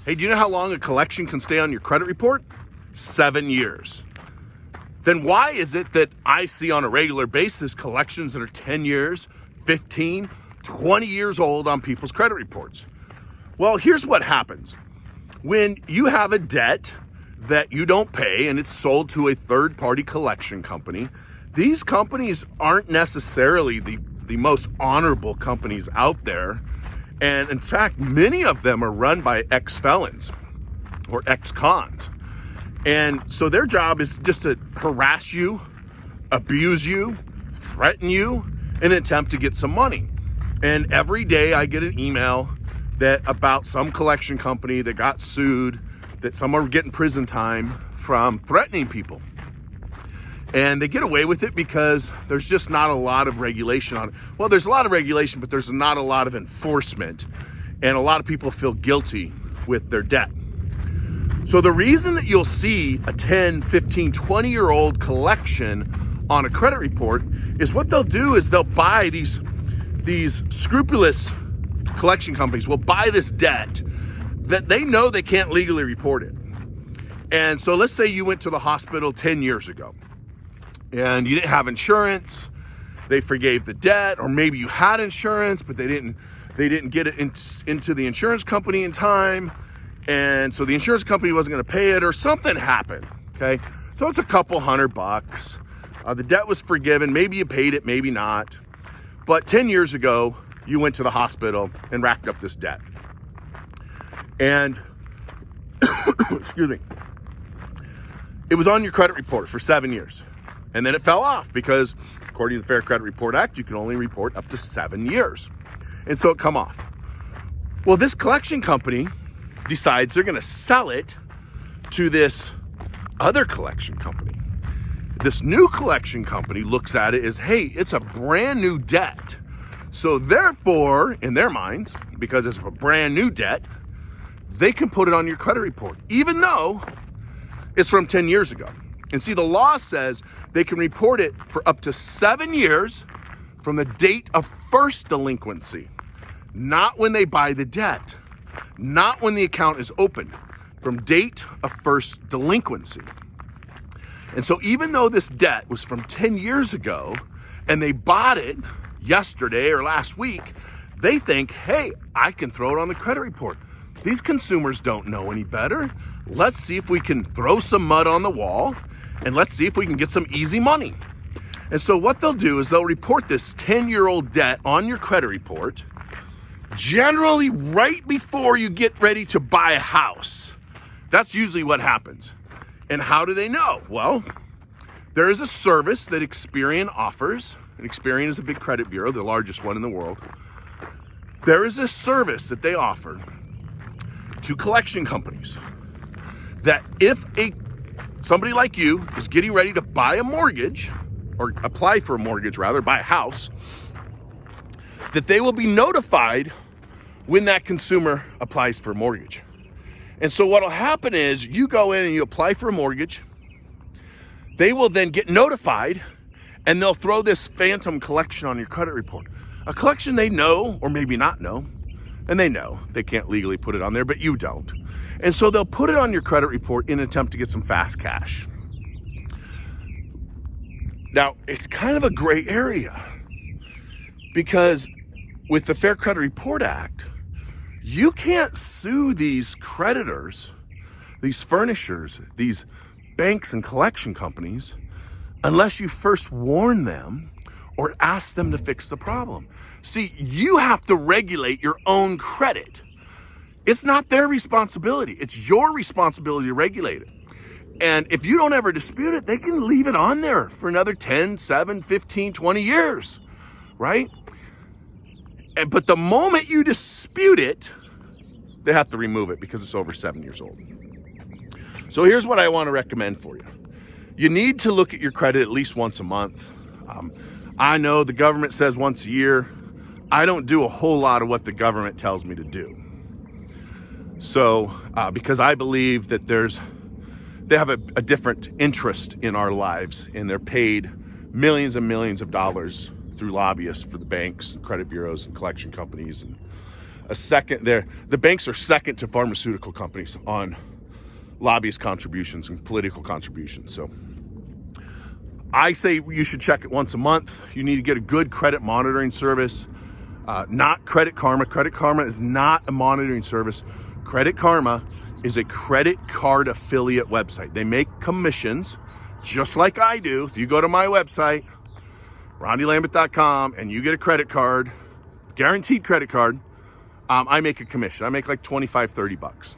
Hey, do you know how long a collection can stay on your credit report? 7 years. Then why is it that I see on a regular basis collections that are 10 years, 15, 20 years old on people's credit reports? Well, here's what happens. When you have a debt that you don't pay and it's sold to a third-party collection company, these companies aren't necessarily the most honorable companies out there. And in fact, many of them are run by ex-felons or ex-cons. And so their job is just to harass you, abuse you, threaten you in an attempt to get some money. And every day I get an email that about some collection company that got sued, that some are getting prison time from threatening people. And they get away with it because there's just not a lot of regulation on it. Well, there's a lot of regulation, but there's not a lot of enforcement. And a lot of people feel guilty with their debt. So the reason that you'll see a 10, 15, 20-year-old collection on a credit report is what they'll do is they'll buy these scrupulous collection companies will buy this debt that they know they can't legally report it. And so let's say you went to the hospital 10 years ago and you didn't have insurance, they forgave the debt, or maybe you had insurance, but they didn't get it into the insurance company in time. And so the insurance company wasn't going to pay it, or something happened. Okay. So it's a couple $100. The debt was forgiven. Maybe you paid it, maybe not. But 10 years ago, you went to the hospital and racked up this debt. And, excuse me, it was on your credit report for 7 years. And then it fell off because, according to the Fair Credit Report Act, you can only report up to 7 years. And so it come off. Well, this collection company decides they're going to sell it to this other collection company. This new collection company looks at it as, hey, it's a brand new debt. So therefore, in their minds, because it's a brand new debt, they can put it on your credit report, even though it's from 10 years ago. And see, the law says they can report it for up to 7 years from the date of first delinquency, not when they buy the debt, not when the account is opened, from date of first delinquency. And so even though this debt was from 10 years ago and they bought it yesterday or last week, they think, hey, I can throw it on the credit report. These consumers don't know any better. Let's see if we can throw some mud on the wall and let's see if we can get some easy money. And so what they'll do is they'll report this 10-year-old debt on your credit report, generally right before you get ready to buy a house. That's usually what happens. And how do they know? Well, there is a service that Experian offers. And Experian is a big credit bureau, the largest one in the world. There is a service that they offer to collection companies that if somebody like you is getting ready to buy a mortgage, or apply for a mortgage rather, buy a house, that they will be notified when that consumer applies for a mortgage. And so what will happen is you go in and you apply for a mortgage. They will then get notified and they'll throw this phantom collection on your credit report. A collection they know or maybe not know. And they know they can't legally put it on there, but you don't. And so they'll put it on your credit report in an attempt to get some fast cash. Now, it's kind of a gray area because with the Fair Credit Report Act, you can't sue these creditors, these furnishers, these banks and collection companies unless you first warn them or ask them to fix the problem. See, you have to regulate your own credit. It's not their responsibility. It's your responsibility to regulate it. And if you don't ever dispute it, they can leave it on there for another 10, 7, 15, 20 years, right? But the moment you dispute it, they have to remove it because it's over 7 years old. So here's what I want to recommend for you. You need to look at your credit at least once a month. I know the government says once a year. I don't do a whole lot of what the government tells me to do. So, because I believe that they have a different interest in our lives, and they're paid millions and millions of dollars through lobbyists for the banks and credit bureaus and collection companies and the banks are second to pharmaceutical companies on lobbyist contributions and political contributions. So I say you should check it once a month. You need to get a good credit monitoring service, not Credit Karma. Credit Karma is not a monitoring service. Credit Karma is a credit card affiliate website. They make commissions just like I do. If you go to my website, rondylambert.com, and you get a credit card, guaranteed credit card, I make a commission. I make like $25-30.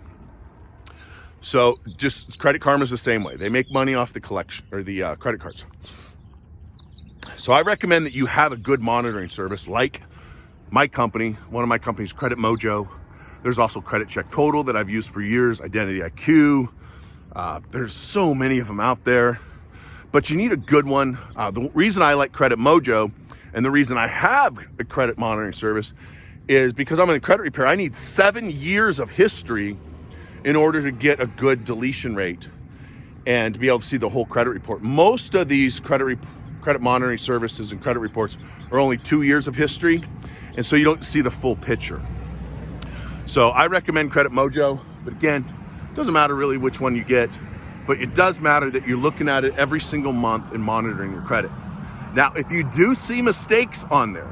So just Credit Karma is the same way. They make money off the collection or the credit cards. So I recommend that you have a good monitoring service like my company, one of my companies, Credit Mojo. There's also Credit Check Total that I've used for years, Identity IQ. There's so many of them out there, but you need a good one. The reason I like Credit Mojo and the reason I have a credit monitoring service is because I'm in credit repair. I need 7 years of history in order to get a good deletion rate and to be able to see the whole credit report. Most of these credit monitoring services and credit reports are only 2 years of history, and so you don't see the full picture. So I recommend Credit Mojo, but again, it doesn't matter really which one you get, but it does matter that you're looking at it every single month and monitoring your credit. Now, if you do see mistakes on there,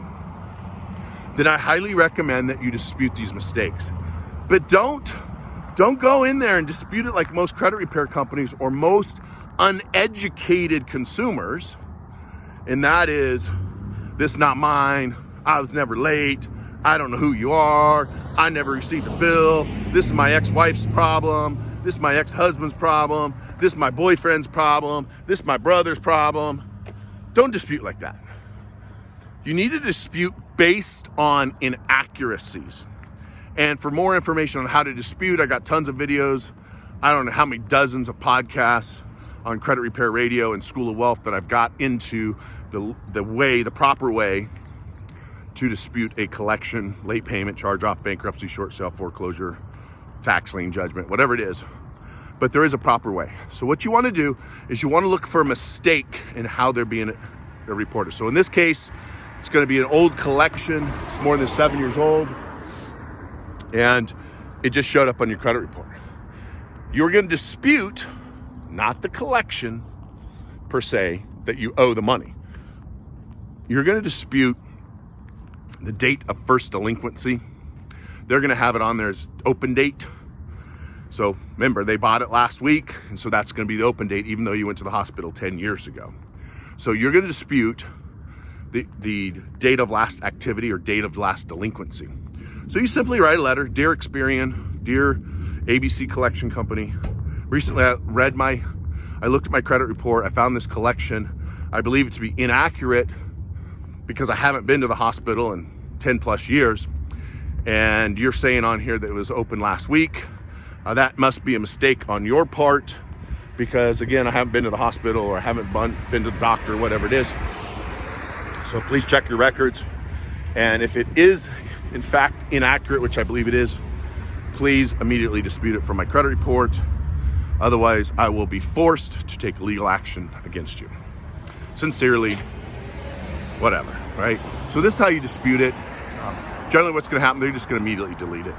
then I highly recommend that you dispute these mistakes. But don't go in there and dispute it like most credit repair companies or most uneducated consumers. And that is, this is not mine. I was never late. I don't know who you are. I never received a bill. This is my ex-wife's problem. This is my ex-husband's problem. This is my boyfriend's problem. This is my brother's problem. Don't dispute like that. You need to dispute based on inaccuracies. And for more information on how to dispute, I got tons of videos. I don't know how many dozens of podcasts on Credit Repair Radio and School of Wealth that I've got into the proper way to dispute a collection, late payment, charge-off, bankruptcy, short sale, foreclosure, tax lien judgment, whatever it is. But there is a proper way. So what you want to do is you want to look for a mistake in how they're being reported. So in this case, it's going to be an old collection. It's more than 7 years old. And it just showed up on your credit report. You're going to dispute, not the collection per se, that you owe the money. You're going to dispute the date of first delinquency. They're going to have it on there as open date. So remember, they bought it last week, and so that's going to be the open date, even though you went to the hospital 10 years ago. So you're going to dispute the date of last activity or date of last delinquency. So you simply write a letter, Dear Experian, Dear ABC Collection Company. Recently, I looked at my credit report. I found this collection. I believe it to be inaccurate because I haven't been to the hospital in 10 plus years. And you're saying on here that it was open last week. That must be a mistake on your part because, again, I haven't been to the hospital or I haven't been to the doctor, whatever it is. So please check your records. And if it is, in fact, inaccurate, which I believe it is, please immediately dispute it from my credit report. Otherwise, I will be forced to take legal action against you. Sincerely, whatever, right? So this is how you dispute it. Generally what's going to happen, they're just going to immediately delete it.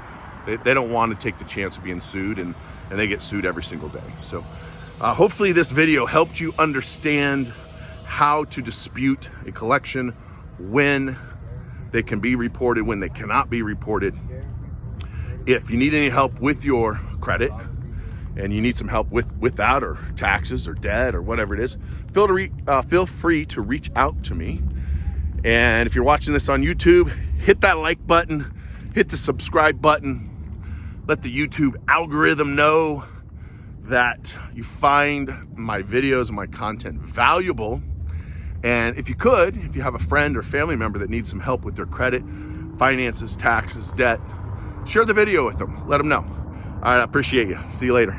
They don't want to take the chance of being sued, and they get sued every single day. So hopefully this video helped you understand how to dispute a collection, when they can be reported, when they cannot be reported. If you need any help with your credit and you need some help with that, or taxes or debt or whatever it is, feel free to reach out to me. And if you're watching this on YouTube, hit that like button, hit the subscribe button. Let the YouTube algorithm know that you find my videos and my content valuable. And if you have a friend or family member that needs some help with their credit, finances, taxes, debt, share the video with them. Let them know. All right, I appreciate you. See you later.